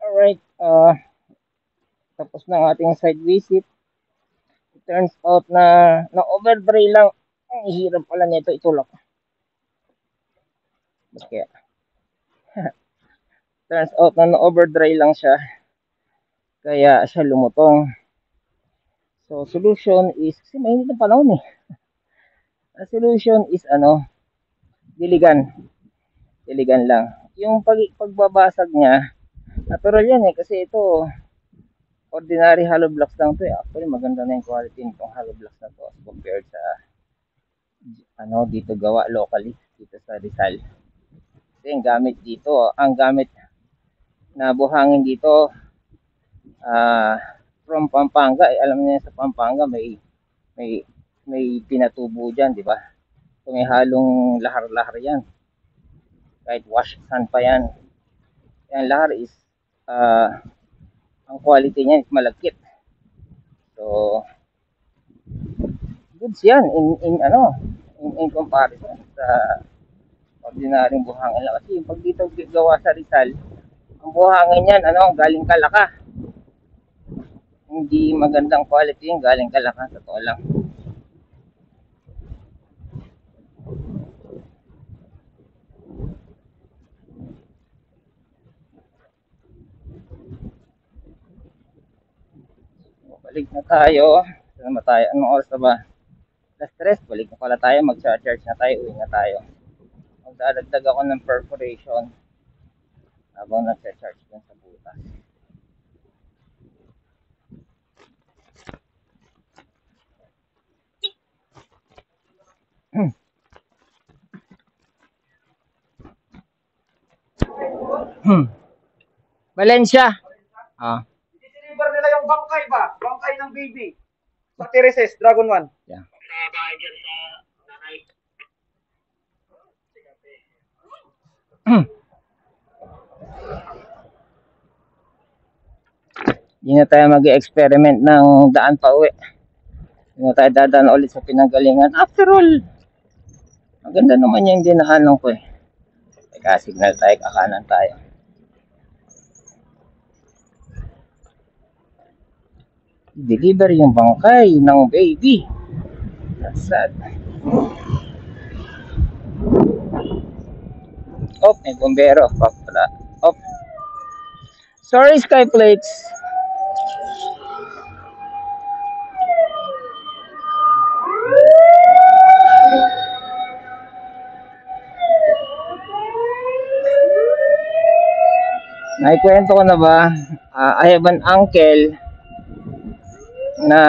Alright, tapos na ang ating site visit. It turns out na na-overdry lang. Ang hirap pala nito itulak. Kaya, turns out na na-overdry lang siya. Kaya siya lumutong. So, solution is, kasi mainit ang panahon eh. Ang solution is diligan. Diligan lang. Yung pagbabasag niya, natural yan eh, kasi ito, ordinary hollow blocks lang to eh. Actually, maganda na yung quality nitong hollow blocks na to as compared sa dito gawa locally, dito sa Rizal. Kasi ang gamit na buhangin dito, from Pampanga, alam niyo sa Pampanga may pinatubo diyan, di ba? So may halong lahar-lahar 'yan. Kahit wash sand pa 'yan. Yan lahar is ang quality niya is malagkit. So goods 'yan in comparison sa ordinaryong buhangin lang. Kasi yung pag dito gawa sa Rizal, ang buhangin niyan galing Kalaka. Hindi magandang quality yung galing Kalaka, totoo lang. Balik na tayo. Saan naman tayo? Anong oras na ba? Last stress, balik na pala tayo. Mag-charge na tayo. Uwi na tayo. Magdadagdag ako ng perforation habang nag-charge dun sa butas. Valencia. I-deliver nila yung bangkay ba? Bangkay ng baby. Sa Tereses, Dragon 1. Yeah. Hindi na tayo mag-experiment ng daan pa uwi. Hindi na tayo dadaan ulit sa pinanggalingan. After all, maganda naman yung dinahanan ko eh. Teka, signal tayo, kakanan tayo. Deliver yung bangkay ng baby. That's sad. Oh, may bombero. Oh. Sorry, Skyplates. Naikwento ko na ba? I have an uncle na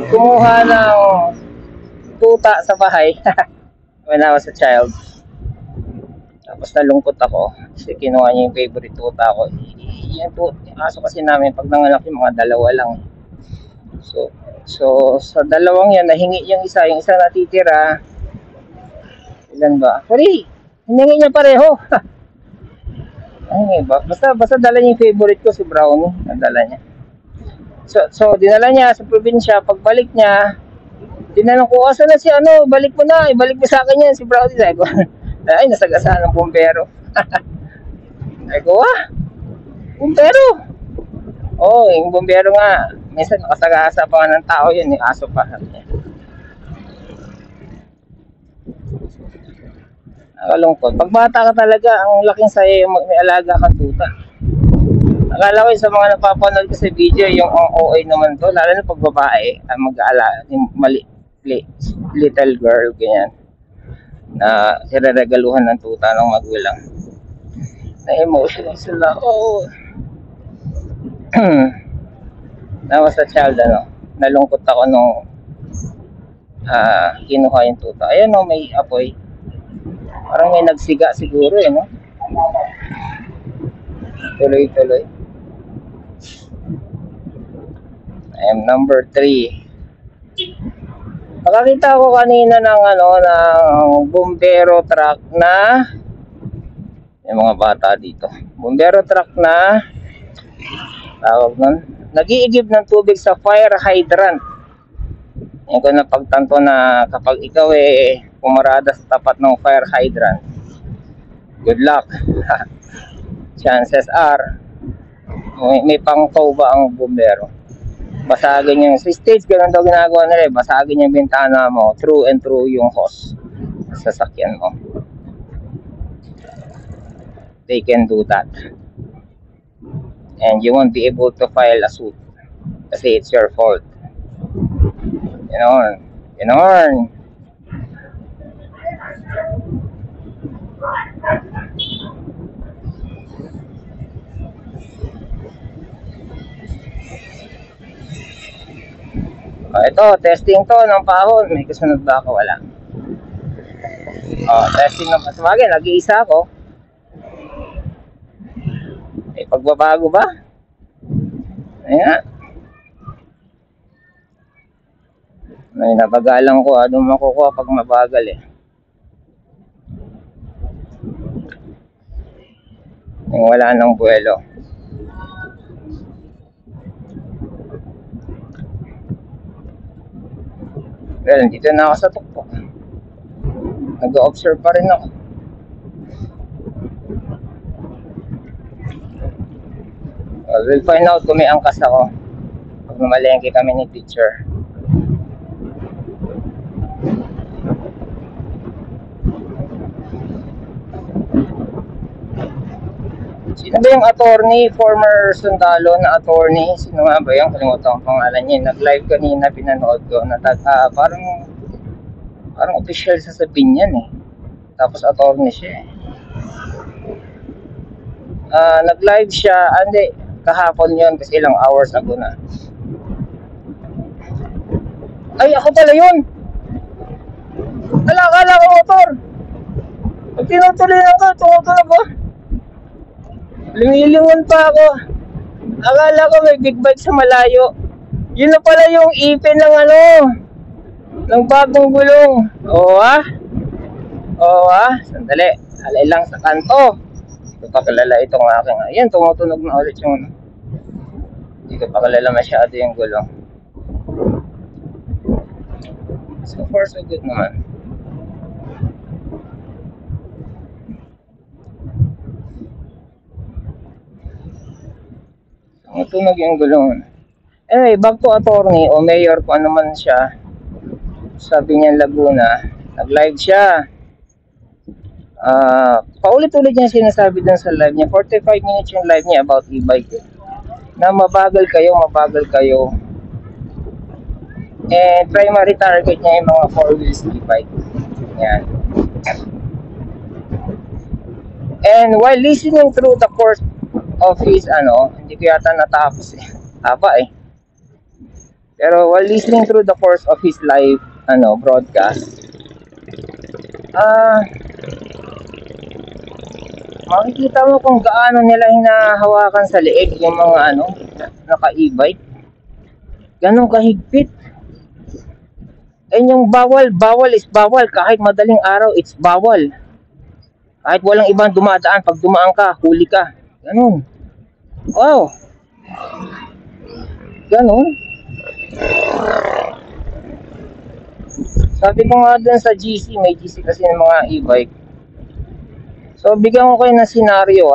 kumuha ng tuta sa bahay when I was a child. Tapos nalungkot ako kasi kinuha niya yung favorite tuta ko. Yung aso kasi namin pag nanganak yung mga dalawa lang. So sa dalawang yan nahingi yung isa natitira. Ilan ba? Sorry, hiningi niya pareho. Ay, basta dala niya yung favorite ko, si Brownie. Nadala niya. So dinala niya sa probinsya. Pagbalik niya, tinanong ko, asa na si balik mo na. Ibalik mo sa akin yan, si Brownie. Sabi ko, ay, nasagasaan ng bumbero. Sabi ko, bumbero? Oo, yung bumbero nga. Minsan nakasagasa pa ng tao yun, yung aso pa. Nakalungkot. Pag bata ka talaga, ang laking saya yung may alaga kang tuta. Akala ko sa mga napapanood ko sa video, yung OA naman to, lalo na pag babae, mag-aalaga, yung little girl, ganyan, na sireregaluhan ng tuta ng magulang. Na-emotional sila. Oh. That was a child, nalungkot ako nung kinuha yung tuta. Ayan may apoy. Parang may nagsiga siguro no? Tuloy-tuloy. I am number 3. Nakakita ko kanina ng ng bumbero truck na yung mga bata dito. Bumbero truck na tawag nun, nag-iigib ng tubig sa fire hydrant. Yan ko na pagtanto na kapag ikaw pumarada sa tapat ng fire hydrant, good luck. Chances are, may pang-tow ba ang bumbero? Basagin yung, sa stage, ganun daw ginagawa nila eh. Basagin yung bintana mo, through and through yung hose sa sasakyan mo. They can do that. And you won't be able to file a suit kasi it's your fault. Ganon. Ito, testing to ng pahon. May kasunod ba ako? Wala. Testing ng pasumagin. Nag-iisa ako. May pagbabago ba? Ayan. May nabagalan ko. Anong makukuha pag mabagal eh. Yung wala nang buwelo. Well, dito na ako sa tuktok. Nag-observe pa rin ako. Well, we'll find out kung may angkas ako. Pag mamalengke kami ni teacher. Sino ba yung attorney? Former sundalo na attorney? Sino nga ba yung kalimutan ang pangalan niya? Nag-live kanina, pinanood ko. Parang official sasabihin yan eh. Tapos attorney siya eh. Nag-live siya. Hindi, kahapon yun kasi ilang hours ago na. Ay, ako pala yun! Kala ko motor! Pag tinutuloy ko, tumutunog ko. Lumilingon pa ako. Akala ko may big bike sa malayo. Yun na pala yung ipin ng ng bagong gulong. Oo sandali. Alay lang sa kanto. Hindi ko pa kilala itong aking. Ayan, tumutunog na ulit yung hindi ko pa kilala masyado yung gulong. So far so good naman. Tunog yung gulong. Anyway, back to attorney o mayor kung ano man siya. Sabi niya Laguna, nag-live siya. Paulit-ulit niya sinasabi dun sa live niya. 45 minutes yung live niya about e-bike. Na mabagal kayo. And primary target niya yung mga 4 wheels e-bike. Yan. And while listening through the course of his hindi ko yata natapos eh. Haba eh. Pero while listening through the course of his live broadcast, makikita mo kung gaano nila hinahawakan sa leeg yung mga naka-e-bike. Ganun kahigpit. And yung bawal is bawal. Kahit madaling araw, it's bawal. Kahit walang ibang dumadaan, pag dumaan ka, huli ka. Ganun. Wow. Ganun. Sabi ko nga dun sa GC, may GC kasi ng mga e-bike. So, bigyan ko kayo ng senaryo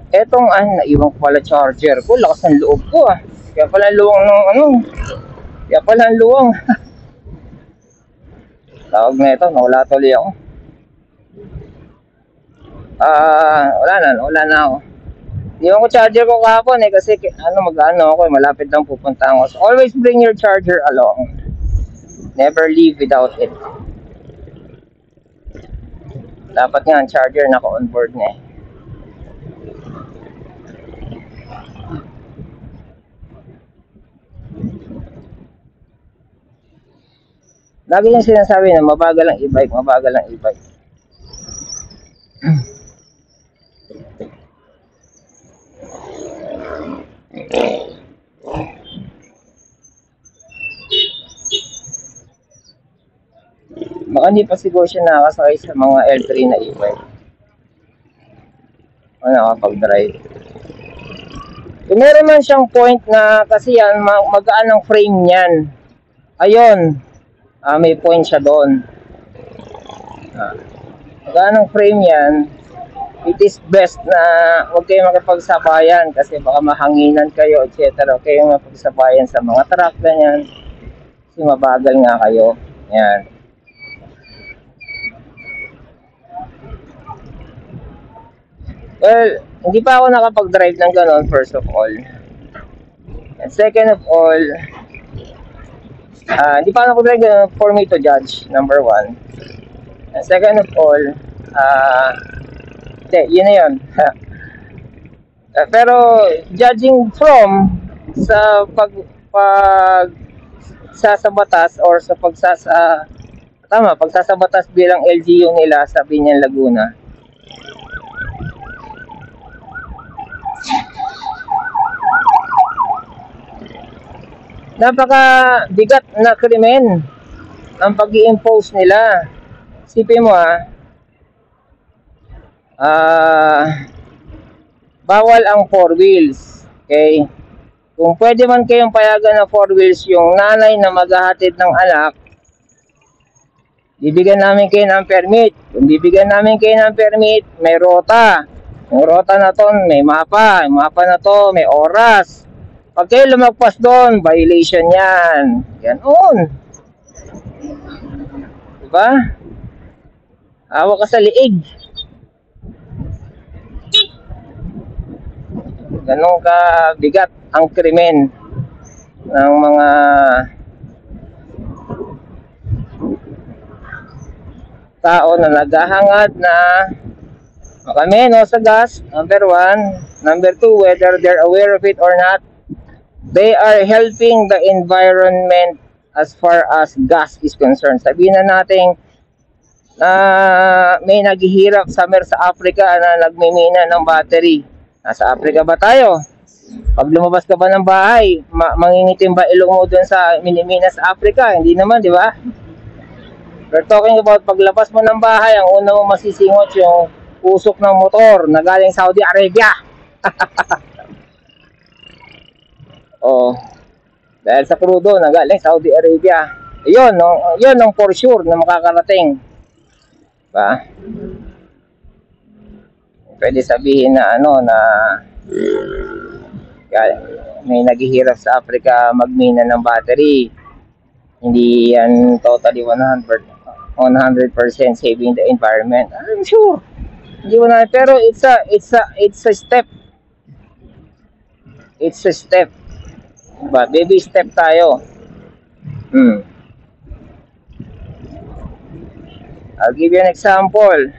Etong, naiwan ko pala charger ko. Lakas ng loob ko Kaya pala luwang Kaya pala ang luwang. Tawag na ito, nawala tuloy ako. Wala na ako. Iwan ko charger ko kahapon kasi mag-ano ako malapit lang pupunta ako. So always bring your charger along. Never leave without it. Dapat nga ang charger naka-on board na eh. Lagi yung sinasabi na mabagal ang e-bike. Baka hindi pa siguro siya nakasakay sa mga L3 na e-bike. O nakapag-drive. Kung meron man siyang point na kasi yan, magaan ang frame niyan. Ayun. May point siya doon. Magkano frame yan, it is best na huwag kayong makipagsabayan kasi baka mahanginan kayo, etc. Huwag kayong makipagsabayan sa mga truck, ganyan. Kasi mabagal nga kayo. Yan. Well, hindi pa ako nakapag-drive ng ganon, first of all. And second of all, hindi pa ako nakapag-drive for me to judge, number one. And second of all, yun na yun. Pero, judging from sa pagsasabatas or sa pagsasabatas bilang LGU nila sa Binyan, Laguna, napaka-bigat na krimen ang pag-i-impose nila. Isipin mo bawal ang 4 wheels. Okay? Kung pwede man kayong payagan ng 4 wheels yung nanay na maghahatid ng anak, bibigyan namin kayo ng permit. Kung bibigyan namin kayo ng permit, may rota. Yung rota na to, may mapa. Yung mapa na to, may oras. Pag kayo lumagpas doon, violation yan. Ganoon. Diba? Hawak ka sa liig. Ganon ka bigat ang krimen ng mga tao na naghahangad na makameno sa gas, number 1. Number 2, whether they're aware of it or not, they are helping the environment as far as gas is concerned. Sabihin na natin may naghihirap sa Africa na nagmimina ng battery. Nasa Africa ba tayo? Pag lumabas ka ba ng bahay, mangingitim ba ilong mo dun sa minimina sa Africa? Hindi naman, di ba? We're talking about paglabas mo ng bahay, ang una mo masisingot yung usok ng motor na galing Saudi Arabia. Oh, dahil sa crudo na galing Saudi Arabia. Yun ang for sure na makakarating. Ba? Pwede sabihin na na may naghihirap sa Africa magmina ng battery. Hindi yan totally 100% saving the environment. I'm sure. Hindi mo na, pero it's a step. It's a step. Diba? Baby step tayo. I'll give you an example.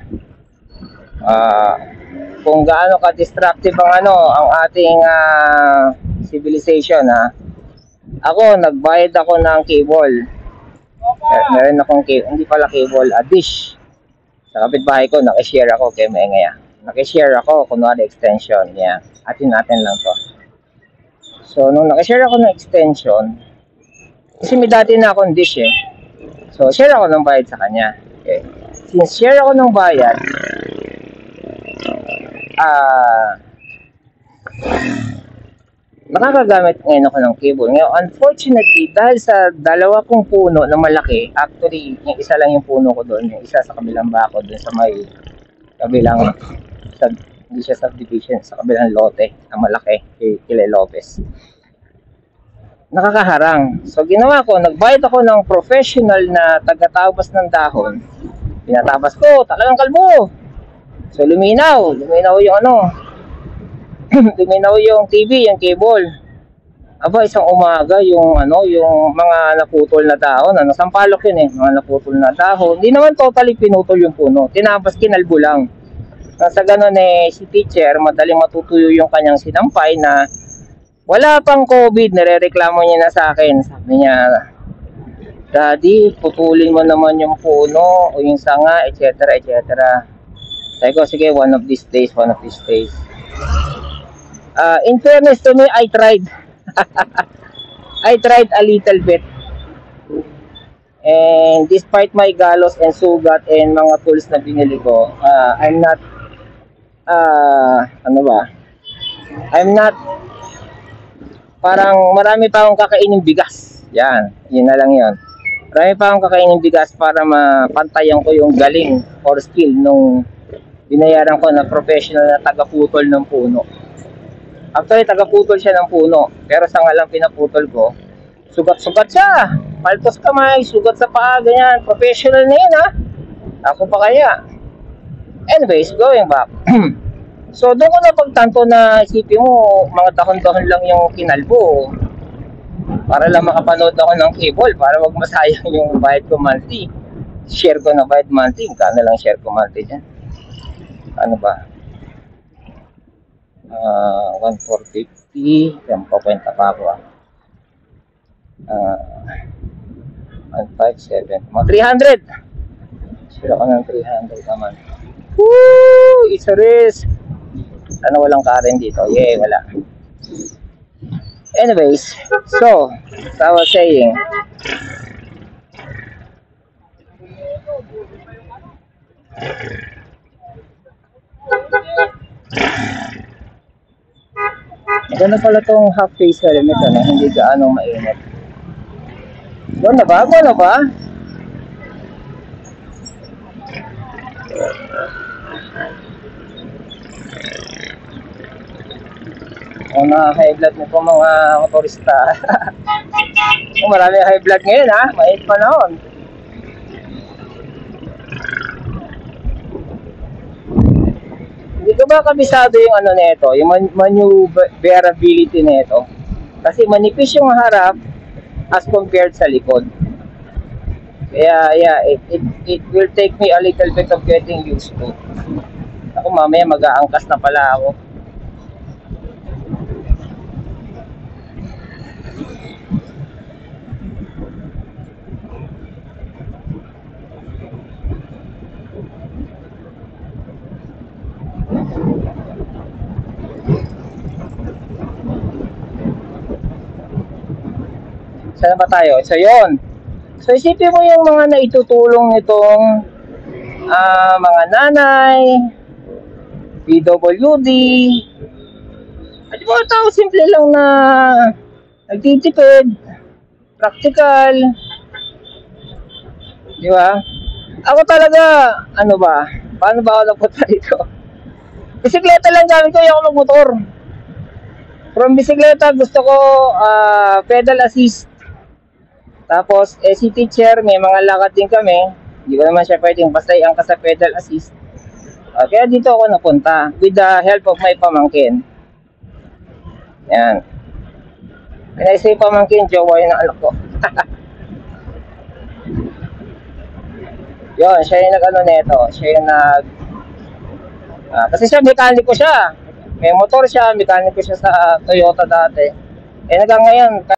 Kung gaano ka-destructive ang ating civilization Ako, nagbayad ako ng cable. Meron akong cable, hindi pala cable, dish. Sa kapitbahay ko, nakishare ako kay Mengaya. Nakishare ako, kunwari extension. Yeah. Atin natin lang to. So, nung nakishare ako ng extension, kasi may dati na akong dish So, share ako ng bayad sa kanya. Okay. Since share ako ng bayad, nakakagamit ngayon ako ng cable. Ngayon, unfortunately, dahil sa dalawa kong puno na malaki, actually, yung isa lang yung puno ko doon, yung isa sa kabilang bako doon sa may kabilang, hindi siya subdivision, sa kabilang lote na malaki, kay Lopez. Nakakaharang. So, ginawa ko, nagbayad ako ng professional na taga-tabas ng dahon. Pinatabas ko, talagang kalbo. So, luminaw yung luminaw yung TV, yung cable. Aba, isang umaga yung yung mga naputol na dahon, sampalok yun mga naputol na dahon. Hindi naman totally pinutol yung puno. Tinapos, kinalbo lang. Sa ganun si teacher, madaling matutuyo yung kanyang sinampay na wala pang COVID, nirereklamo niya na sa akin. Sabi niya, Daddy, putulin mo naman yung puno o yung sanga, etc. etc. Sabi ko, sige, one of these days. In fairness to me, I tried. I tried a little bit. And despite my galos and sugat and mga tools na binili ko, I'm not, I'm not, parang marami pa akong kakainin bigas. Yun na lang yun. Marami pa akong kakainin bigas para mapantayan ko yung galing or skill nung binayaran ko na professional na taga-putol ng puno. Actually, taga-putol siya ng puno. Pero sa ngalang pinaputol ko, sugat-sugat siya. Paltos kamay, sugat sa paa, ganyan. Professional na yun, ha? Ako pa kaya. Anyways, going back. So, doon ko na pagtanto na isipin mo, mga dahon-dahon lang yung kinalbo. Para lang makapanood ako ng cable, para wag masayang yung bayad ko monthly. Share ko na bayad monthly. Kano lang share ko monthly dyan? Ano ba? 1,450. Yan, pakwenta pa ako. 157. Mga 300. Share ako ng 300 naman. Woo! It's a risk. Ano walang Karen dito? Yeah, wala. Anyways, so, as I was saying, maganda pala tong half face helmet, ano, hindi gaano mainit. Doon na ba? Doon na ba? Kung high blood mo po mga motorista. Marami high blood ngayon, ha? Mainit pa noon. Hindi ko ba kabisado yung ano nito, yung maneuverability nito. Kasi manipis yung harap as compared sa likod. Kaya yeah, it will take me a little bit of getting used to. Ako mamaya mag-aangkas na pala ako. Saan ba tayo? So, yun. So, isipin mo yung mga naitutulong nitong mga nanay, PWD, at yung mga tao simple lang na nagtitipid, practical. Di ba? Ako talaga, ano ba? Paano ba ako napunta dito? Bisikleta lang gamit ko, yung magmotor. From bisikleta, gusto ko pedal assist. Tapos, si teacher, may mga lakad din kami. Hindi ko naman siya pwedeng basta iangkas sa pedal assist. Kaya dito ako napunta with the help of my pamangkin. Yan. When I say pamangkin, jowa yun ang anak ko. Yun, siya yung nag-ano neto. Siya yung kasi siya, mekaniko siya. May motor siya, mekaniko siya sa Toyota dati. Hanggang ngayon,